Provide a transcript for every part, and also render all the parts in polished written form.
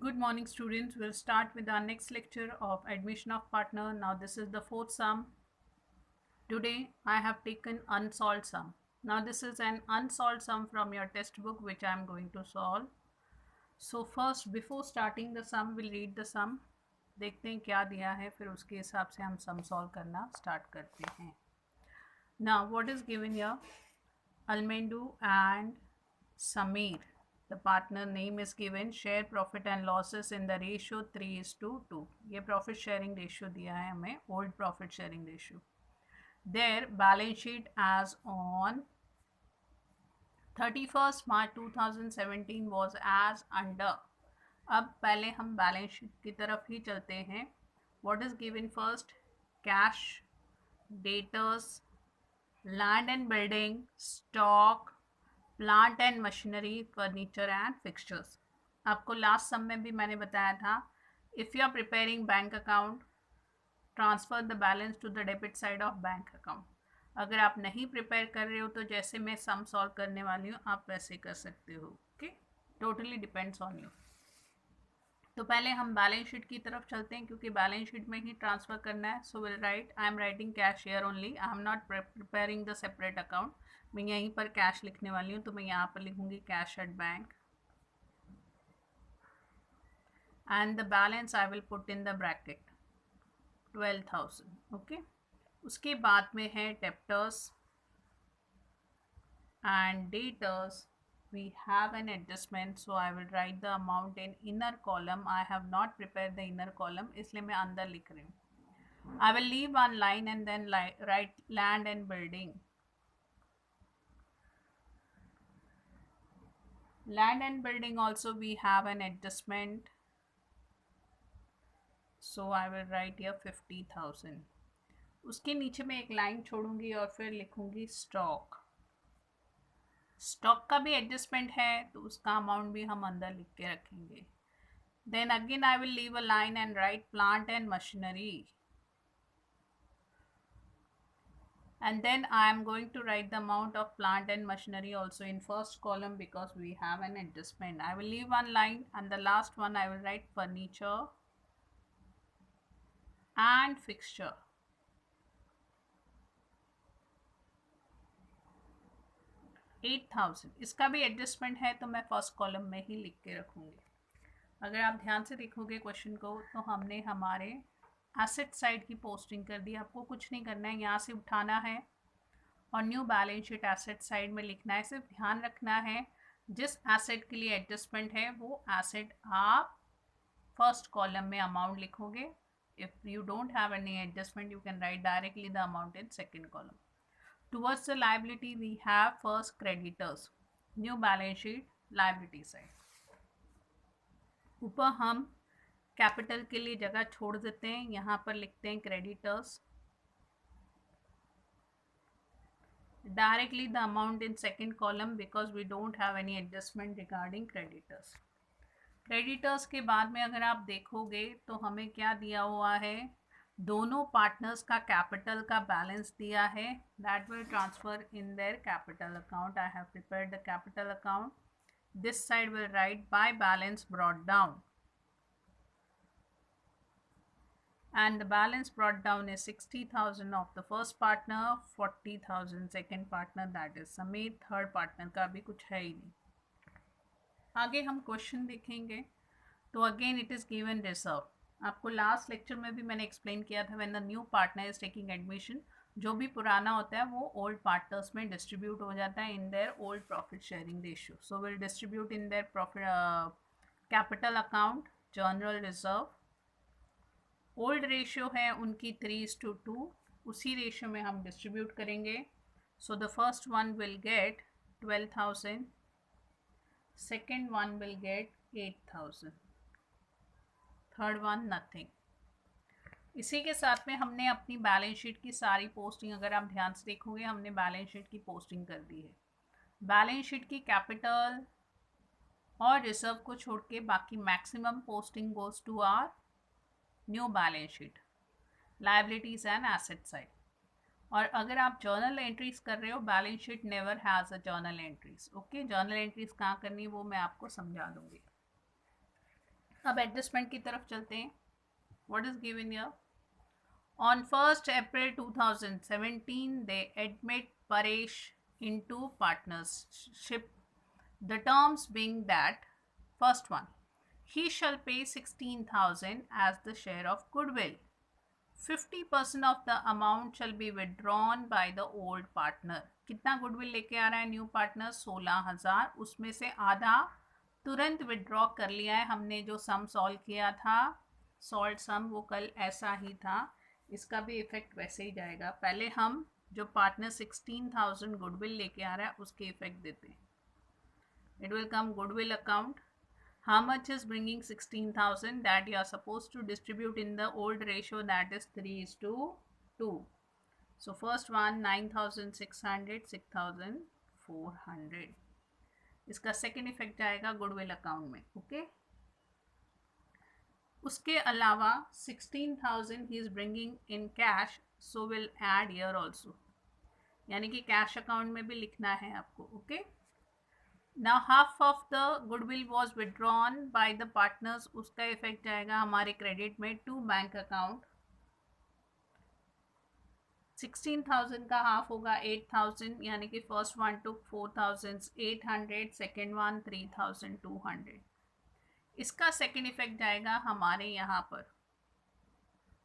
Good morning, students. We'll start with our next lecture of admission of partner. Now this is the fourth sum. Today I have taken unsolved sum. Now this is an unsolved sum from your textbook which I am going to solve. So first before starting the sum we'll read the sum. देखते हैं क्या दिया है, फिर उसके हिसाब से हम सम सॉल्व करना स्टार्ट करते हैं. Now what is given here? Almendu and Samir. The partner name is given. Share profit and losses in the ratio 3:2. ये profit sharing ratio दिया है हमें, old profit sharing ratio. Their balance sheet as on 31st March 2017 was as under. अब पहले हम balance sheet की तरफ ही चलते हैं. What is given first? Cash, debtors, land and building, stock, plant and machinery, furniture and fixtures. आपको last sum में भी मैंने बताया था, if you are preparing bank account transfer the balance to the debit side of bank account. अगर आप नहीं prepare कर रहे हो तो जैसे मैं सम सॉल्व करने वाली हूँ आप वैसे कर सकते हो. Okay, totally depends on you. तो पहले हम बैलेंस शीट की तरफ चलते हैं क्योंकि बैलेंस शीट में ही ट्रांसफ़र करना है. So will right I am writing cash here only. I am not preparing the separate account. मैं यहीं पर कैश लिखने वाली हूँ तो मैं यहाँ पर लिखूँगी cash at bank and the balance I will put in the bracket 12,000. Okay, उसके बाद में है debtors and debtors. We have an adjustment, so I will write the amount in inner column. I have not prepared the inner column, इसलिए मैं अंदर लिख रही हूँ. I will leave one line and then write land and building. Land and building also we have an adjustment, so I will write here 50,000. उसके नीचे मैं एक लाइन छोड़ूंगी और फिर लिखूंगी स्टॉक. स्टॉक का भी एडजस्टमेंट है तो उसका अमाउंट भी हम अंदर लिख के रखेंगे. Then again I will leave a line and write plant and machinery, and then I am going to write the amount of plant and machinery also in first column because we have an adjustment. I will leave one line and the last one I will write furniture and fixture. $8,000 इसका भी adjustment है तो मैं first column में ही लिख के रखूँगी. अगर आप ध्यान से देखोगे क्वेश्चन को तो हमने हमारे एसेट साइड की पोस्टिंग कर दी. आपको कुछ नहीं करना है, यहाँ से उठाना है और new balance sheet asset side में लिखना है. सिर्फ ध्यान रखना है जिस एसेट के लिए एडजस्टमेंट है वो एसेट आप फर्स्ट कॉलम में अमाउंट लिखोगे. If you don't have any adjustment you can write directly the amount in second column. Towards the liability we have first creditors, new balance sheet liability side. ऊपर हम capital के लिए जगह छोड़ देते हैं, यहाँ पर लिखते हैं creditors. Directly the amount in second column because we don't have any adjustment regarding creditors. Creditors के बाद में अगर आप देखोगे तो हमें क्या दिया हुआ है, दोनों पार्टनर्स का कैपिटल का बैलेंस दिया है. That will transfer in their capital account. I have prepared the capital account. This side will write by balance brought down and the balance brought down is 60,000 of the first partner, 40,000 second partner that is Samir. Third partner का भी कुछ है ही नहीं. आगे हम question देखेंगे तो again it is given reserve. आपको लास्ट लेक्चर में भी मैंने एक्सप्लेन किया था, when the new partner is taking admission जो भी पुराना होता है वो ओल्ड पार्टनर्स में डिस्ट्रीब्यूट हो जाता है in their old profit sharing ratio. So will distribute in their profit capital account general reserve. Old ratio है उनकी 3:2, उसी रेशियो में हम डिस्ट्रीब्यूट करेंगे. So the first one will get 12,000, second one will get 8,000, third one nothing. इसी के साथ में हमने अपनी बैलेंस शीट की सारी पोस्टिंग, अगर आप ध्यान से देखोगे हमने बैलेंस शीट की पोस्टिंग कर दी है. बैलेंस शीट की कैपिटल और रिजर्व को छोड़ के बाकी maximum posting goes to our new balance sheet liabilities and asset side. और अगर आप जर्नल एंट्रीज कर रहे हो balance sheet never has a journal entries. Okay, journal entries कहाँ करनी वो मैं आपको समझा दूंगी. अब एडजस्टमेंट की तरफ चलते हैं. What is given here? On 1st April 2017, they admit Paresh into partnership. The terms being that, first one, he shall pay 16,000 as the share of goodwill. 50% of the amount shall be withdrawn by the old partner. कितना goodwill लेके आ रहा है new partner? 16,000. उसमें से आधा तुरंत withdraw कर लिया है हमने. जो सम सॉल्व किया था, सॉल्व सम, वो कल ऐसा ही था. इसका भी इफेक्ट वैसे ही जाएगा. पहले हम जो पार्टनर 16,000 गुडविल लेके आ रहा है उसके इफेक्ट देते हैं. It will come goodwill account. How much is bringing 16,000? That you are supposed to distribute in the old ratio, that is 3:2. So first one 9,600, 6,400. इसका सेकेंड इफेक्ट आएगा गुडविल अकाउंट में. Okay. उसके अलावा 16,000 he is bringing in cash, so will add here also. यानी कि cash account में भी लिखना है आपको. Okay. Now half of the goodwill was withdrawn by the partners. उसका इफेक्ट आएगा हमारे क्रेडिट में टू बैंक अकाउंट. 16,000 का हाफ होगा 8,000, यानी कि first one two 4,800, second one 3,200. इसका सेकेंड इफेक्ट जाएगा हमारे यहाँ पर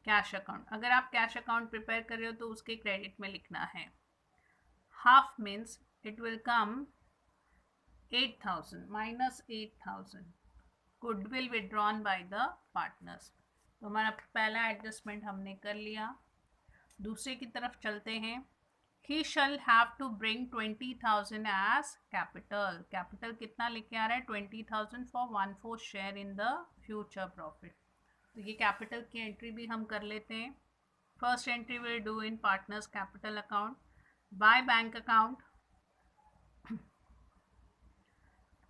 कैश अकाउंट. अगर आप कैश अकाउंट प्रिपेयर कर रहे हो तो उसके क्रेडिट में लिखना है. Half means it will come 8,000 minus 8,000 goodwill withdrawn by the partners. तो हमारा पहला एडजस्टमेंट हमने कर लिया. दूसरे की तरफ चलते हैं. He shall have to bring 20,000 as capital. Capital कितना लेके आ रहा है? 20,000 for 1/4 share in the future profit. तो ये कैपिटल की एंट्री भी हम कर लेते हैं. First entry will do in partners capital account. By bank account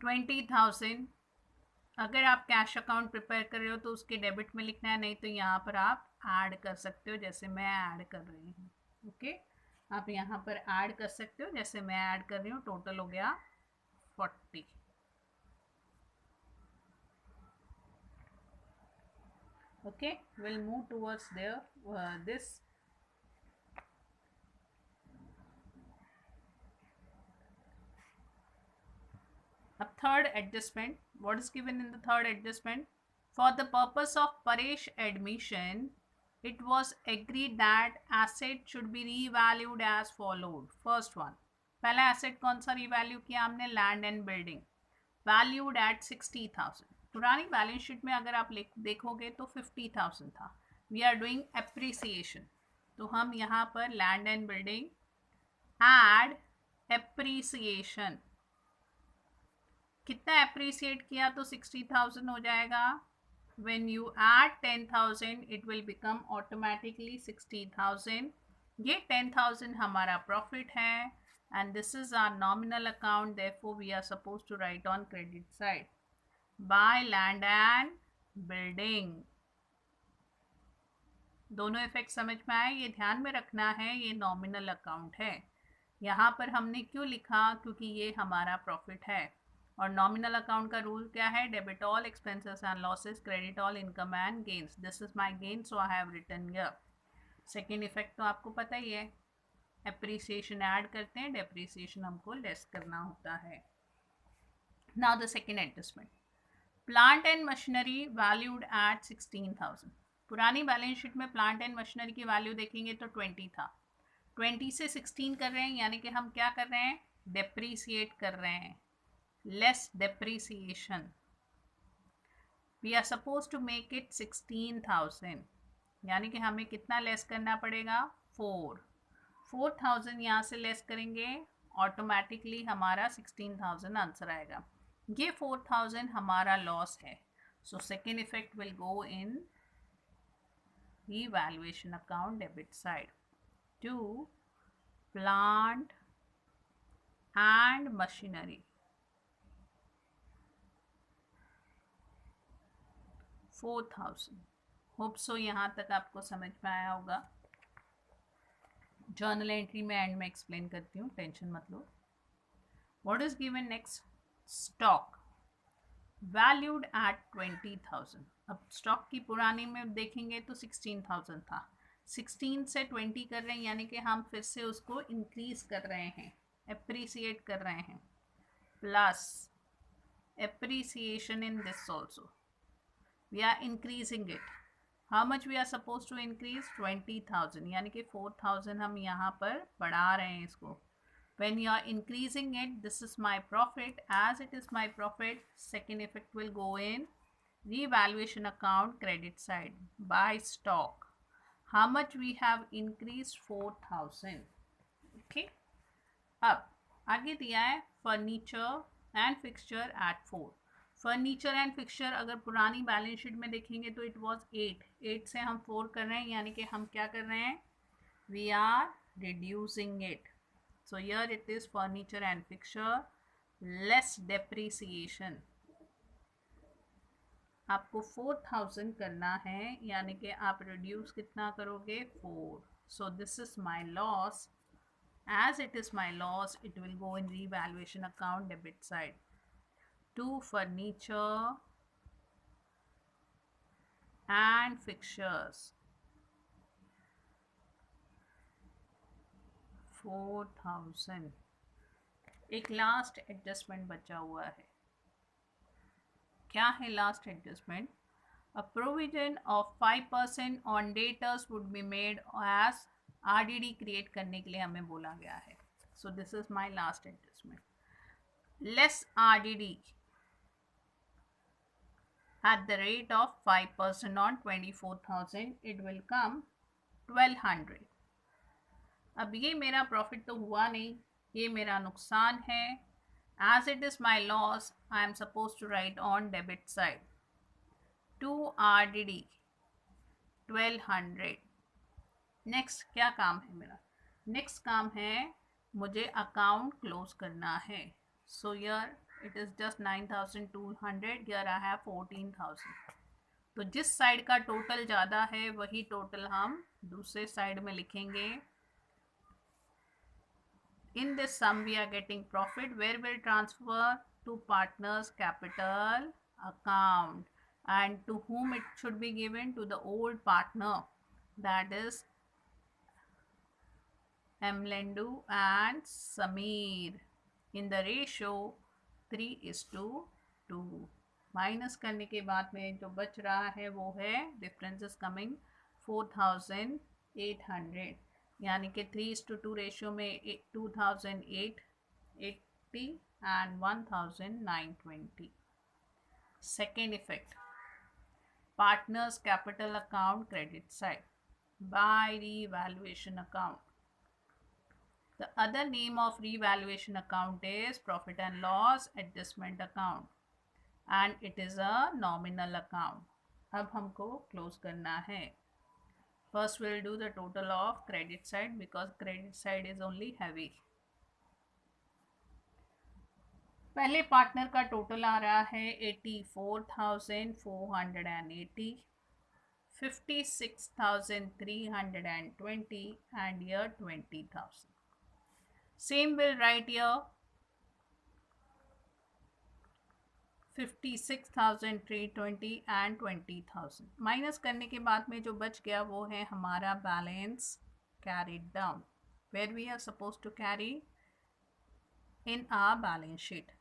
20,000. अगर आप कैश अकाउंट प्रिपेयर कर रहे हो तो उसके डेबिट में लिखना है, नहीं तो यहाँ पर आप ऐड कर सकते हो जैसे मैं ऐड कर रही हूँ. ओके. आप यहाँ पर ऐड कर सकते हो जैसे मैं ऐड कर रही हूँ. टोटल हो गया 40. Okay. Will move towards there this. अब third adjustment. what is given in the third adjustment? For the purpose of Paresh admission, it was agreed that asset should be revalued as followed. First one, पहला asset कौन सा revalue किया हमने? Land and building. Valued at 60,000. पुरानी balance sheet में अगर आप देखोगे तो 50,000 था. वी आर डूइंग एप्रिसिएशन, तो हम यहाँ पर land and building add appreciation. कितना एप्रिसिएट किया तो 60,000 हो जाएगा. when you add 10,000 it will become automatically 60,000. ये 10,000 हमारा प्रॉफिट है and this is our nominal account, therefore we are supposed to write on credit side. buy land and building. दोनों effect समझ में आए? ये ध्यान में रखना है, ये नॉमिनल अकाउंट है. यहाँ पर हमने क्यों लिखा? क्योंकि ये हमारा प्रॉफिट है. और नॉमिनल अकाउंट का रूल क्या है? Debit all expenses and losses, credit all income and gains. This is my gain, so I have written here. Second effect तो आपको पता ही है, एप्रिसिएशन ऐड करते हैं, डेप्रिसिएशन हमको लेस करना होता है. Now the second adjustment. Plant and machinery valued at 16,000. पुरानी बैलेंस शीट में प्लांट एंड मशीनरी की वैल्यू देखेंगे तो 20 था. 20 से 16 कर रहे हैं, यानी कि हम क्या कर रहे हैं? डेप्रीसिएट कर रहे हैं. less depreciation. We are supposed to make it 16,000. यानी कि हमें कितना लेस करना पड़ेगा? 4,000 यहाँ से लेस करेंगे, ऑटोमेटिकली हमारा 16,000 आंसर आएगा. ये 4,000 हमारा लॉस है. So second effect will go in revaluation account debit side to plant and machinery. 4,000. Hope so यहाँ तक आपको समझ में आया होगा. जर्नल एंट्री में एंड में एक्सप्लेन करती हूँ, टेंशन मत लो. What is given next? Stock. Valued at 20,000। अब स्टॉक की पुरानी में देखेंगे तो 16,000 था, 16 से 20 कर रहे हैं, यानी कि हम फिर से उसको इंक्रीज कर रहे हैं, एप्रिसिएट कर रहे हैं, plus appreciation in this also, we are increasing it. How much we are supposed to increase? 20,000, यानी कि 4,000 हम यहाँ पर बढ़ा रहे हैं इसको. When you are increasing it, this is my profit. As it is my profit, second effect will go in revaluation account credit side. Buy stock. How much we have increased? 4,000. Okay. अब आगे दिया है furniture and fixture at 4. Furniture and fixture अगर पुरानी balance sheet में देखेंगे तो it was 8 से हम 4 कर रहे हैं, यानी कि हम क्या कर रहे हैं, we are reducing it. So here it is furniture and fixture less depreciation. आपको 4,000 करना है, यानी कि आप रिड्यूस कितना करोगे, 4. So this is my loss. As it is my loss, it will go in revaluation account debit side. To furniture and fixtures, 4,000. एक last adjustment बचा हुआ है. क्या है last adjustment? A provision of 5% on debtors would be made as RDD create करने के लिए हमें बोला गया है. So this is my last adjustment. Less RDD at the rate of 5% on 24,000, it will come 1,200. अब ये मेरा प्रॉफिट तो हुआ नहीं, ये मेरा नुकसान है. As it is my loss, I am supposed to write on debit side. To RDD 1,200. Next क्या काम है मेरा? नेक्स्ट काम है मुझे अकाउंट क्लोज करना है. So here it is just 9,200, here I have 14,000. तो जिस साइड का टोटल ज़्यादा है वही टोटल हम दूसरे साइड में लिखेंगे. In this sum we are getting profit. Where will transfer? To partners capital account. And to whom it should be given? To the old partner, that is Emlendu and Sameer, in the ratio 3:2. Minus करने के बाद में जो बच रहा है वो है डिफरेंस इज कमिंग 4,800, यानी कि 3:2 रेशियो में 2,880 and 1,920. Second effect, partners capital account credit side by revaluation account. The other name of revaluation account is profit and loss adjustment account, and it is a nominal account. अब हमको close करना है. First we'll do the total of credit side because credit side is only heavy. पहले partner का total आ रहा है 84,480, 56,320 and here 20,000. Same will write here 56,320 and 20,000. Minus करने के बाद में जो बच गया वो है हमारा balance carried down, where we are suppose to carry in our balance sheet.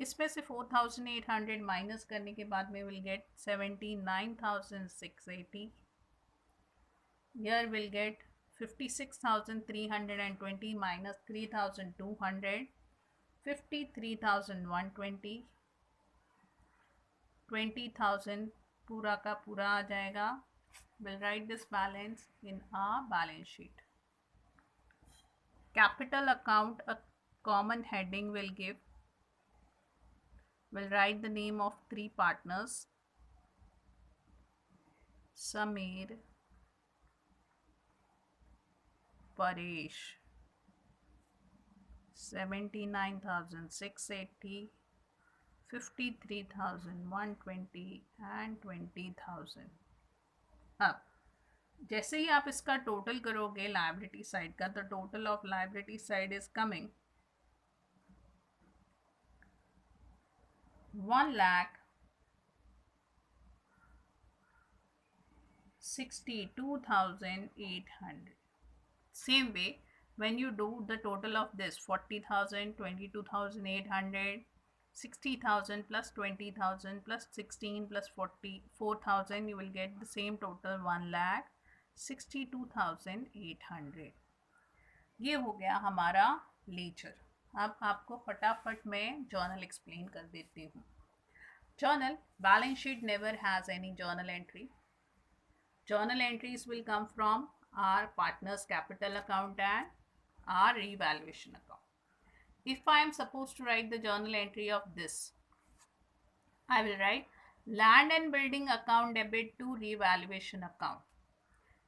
इसमें से 4,800 माइनस करने के बाद में will get 79,680. Here we'll get 56,320 minus 3,200, 53,120, 20,000 पूरा का पूरा आ जाएगा. We'll write this balance in our balance sheet. Capital account, a common heading will give. We'll write the name of 3 partners: Sameer, Paresh. 79,680, 53,120 and 20,000. अब जैसे ही आप इसका टोटल करोगे liability side का, तो total of liability side is coming 62,800. Same way, when you do the total of this 40,000, 22,800, 60,000 plus 20,000 plus 16 plus 44,000, you will get the same total 1,62,800. ये हो गया हमारा लेजर. अब आपको फटाफट मैं जर्नल एक्सप्लेन कर देती हूँ. Journal, balance sheet never has any journal entry. Journal entries will come from our partner's capital account and our revaluation account. If I am supposed to write the journal entry of this, I will write land and building account debit to revaluation account.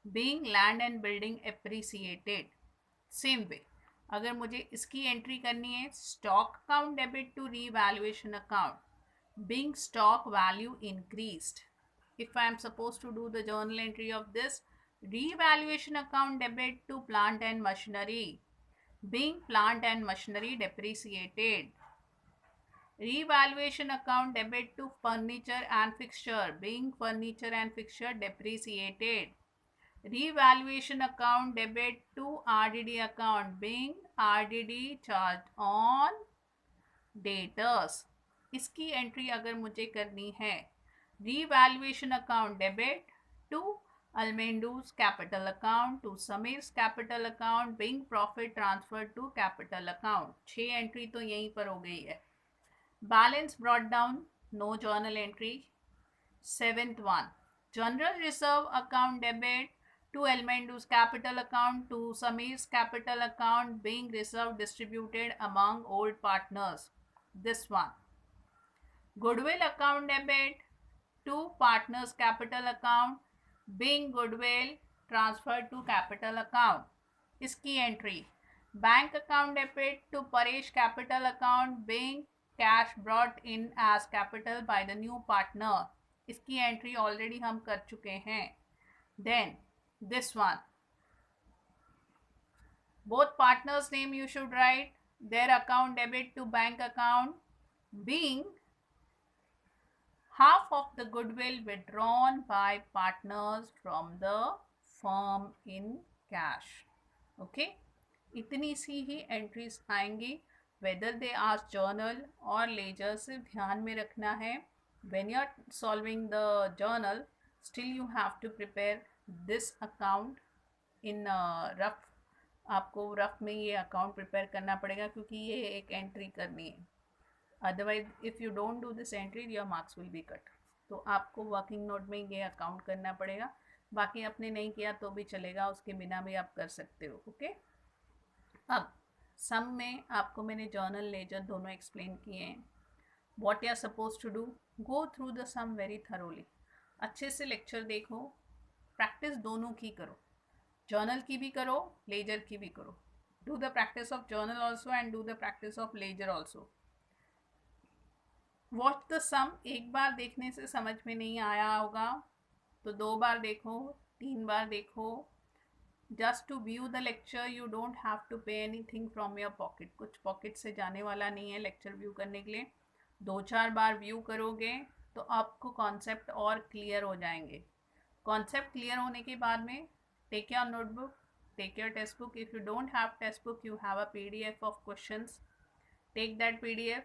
Being land and building appreciated. Same way, अगर मुझे इसकी entry करनी है stock account debit to revaluation account, being stock value increased. If I am supposed to do the journal entry of this, revaluation account debit to plant and machinery, being plant and machinery depreciated. Revaluation account debit to furniture and fixture, being furniture and fixture depreciated. Revaluation account debit to RDD account, being RDD charged on debtors. इसकी entry अगर मुझे करनी है revaluation account debit to Elmendu's capital account to Samir's capital account, being profit transfer to capital account. 6 entry तो यहीं पर हो गई है. Balance brought down, no journal entry. 7th one, general reserve account debit to Elmendu's capital account to Samir's capital account, being reserve distributed among old partners. This one. Goodwill account debit to partners capital account, being goodwill transferred to capital account. इसकी entry bank account debit to Paresh capital account, being cash brought in as capital by the new partner. इसकी entry already हम कर चुके हैं. Then this one, both partners name you should write their account debit to bank account, being half of the goodwill withdrawn by partners from the firm in cash. Okay, इतनी सी ही entries आएंगी. Whether they are journal और ledger से ध्यान में रखना है. When you are solving the journal, still you have to prepare this account in rough. आपको रफ में ये अकाउंट प्रिपेयर करना पड़ेगा क्योंकि ये एक एंट्री करनी है. Otherwise if you don't do this entry your marks will be cut. तो आपको वर्किंग नोट में ये अकाउंट करना पड़ेगा. बाकी आपने नहीं किया तो भी चलेगा, उसके बिना भी आप कर सकते हो. ओके, अब सम में आपको मैंने जर्नल लेजर दोनों एक्सप्लेन किए हैं. What you are suppose to do, go through the sum very thoroughly. अच्छे से लेक्चर देखो, प्रैक्टिस दोनों की करो. जर्नल की भी करो, लेजर की भी करो. Do the practice of journal also and do the practice of ledger also. Watch the sum. एक बार देखने से समझ में नहीं आया होगा तो 2 बार देखो, 3 बार देखो. Just to view the lecture, you don't have to pay anything from your pocket. कुछ पॉकेट से जाने वाला नहीं है लेक्चर व्यू करने के लिए. 2-4 बार व्यू करोगे तो आपको कॉन्सेप्ट और क्लियर हो जाएंगे. कॉन्सेप्ट क्लियर होने के बाद में take your notebook, take your text book. If you don't have text book, you have a PDF of questions. Take that PDF,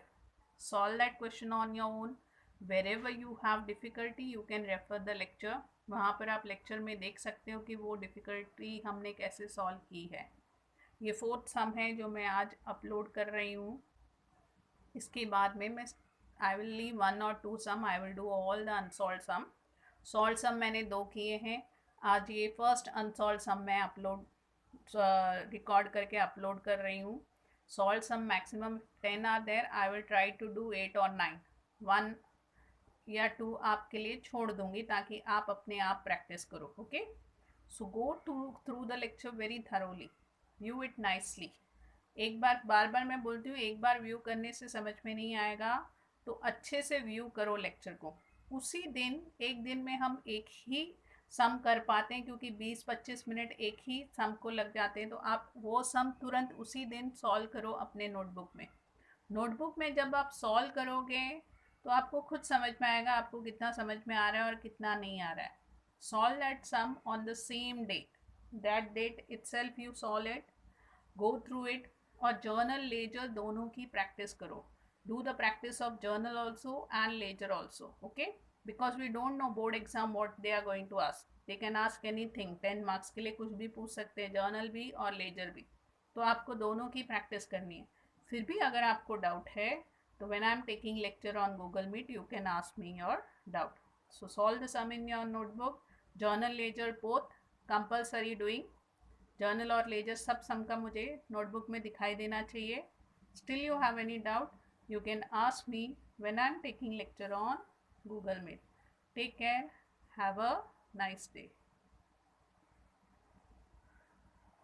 solve that question on your own. Wherever you have difficulty, you can refer the lecture. वहाँ पर आप lecture में देख सकते हो कि वो difficulty हमने कैसे सॉल्व की है. ये 4th सम है जो मैं आज अपलोड कर रही हूँ. इसके बाद में मैं I will leave 1 or 2 sum. I will do all the unsolved sum. Solve sum मैंने 2 किए हैं. आज ये फर्स्ट अनसॉल्व सम मैं अपलोड रिकॉर्ड करके अपलोड कर रही हूँ. Solve sum maximum 10 are there. I will try to do 8 or 9. 1 या 2 आपके लिए छोड़ दूंगी ताकि आप अपने आप प्रैक्टिस करो. Okay, so go through the lecture very thoroughly, view it nicely. एक बार बार बार मैं बोलती हूँ, एक बार व्यू करने से समझ में नहीं आएगा तो अच्छे से व्यू करो लेक्चर को. उसी दिन, एक दिन में हम एक ही सम कर पाते हैं क्योंकि 20-25 मिनट एक ही सम को लग जाते हैं. तो आप वो सम तुरंत उसी दिन सॉल्व करो अपने नोटबुक में. नोटबुक में जब आप सॉल्व करोगे तो आपको खुद समझ में आएगा आपको कितना समझ में आ रहा है और कितना नहीं आ रहा है. solve that sum on the same date. That date itself you solve it, go through it, और journal ledger दोनों की practice करो. Do the practice of journal also and ledger also, okay? Because we don't know board exam what they are going to ask. They can ask anything. 10 marks के लिए कुछ भी पूछ सकते हैं, journal भी और ledger भी. तो आपको दोनों की practice करनी है. फिर भी अगर आपको doubt है तो when I am taking lecture on Google Meet, you can ask me your doubt. So solve the sum in your notebook. Journal ledger both compulsory doing. Journal और लेजर सब सम का मुझे नोटबुक में दिखाई देना चाहिए. Still you have any doubt, you can ask me when I am taking lecture on Google Meet. Take care, have a nice day.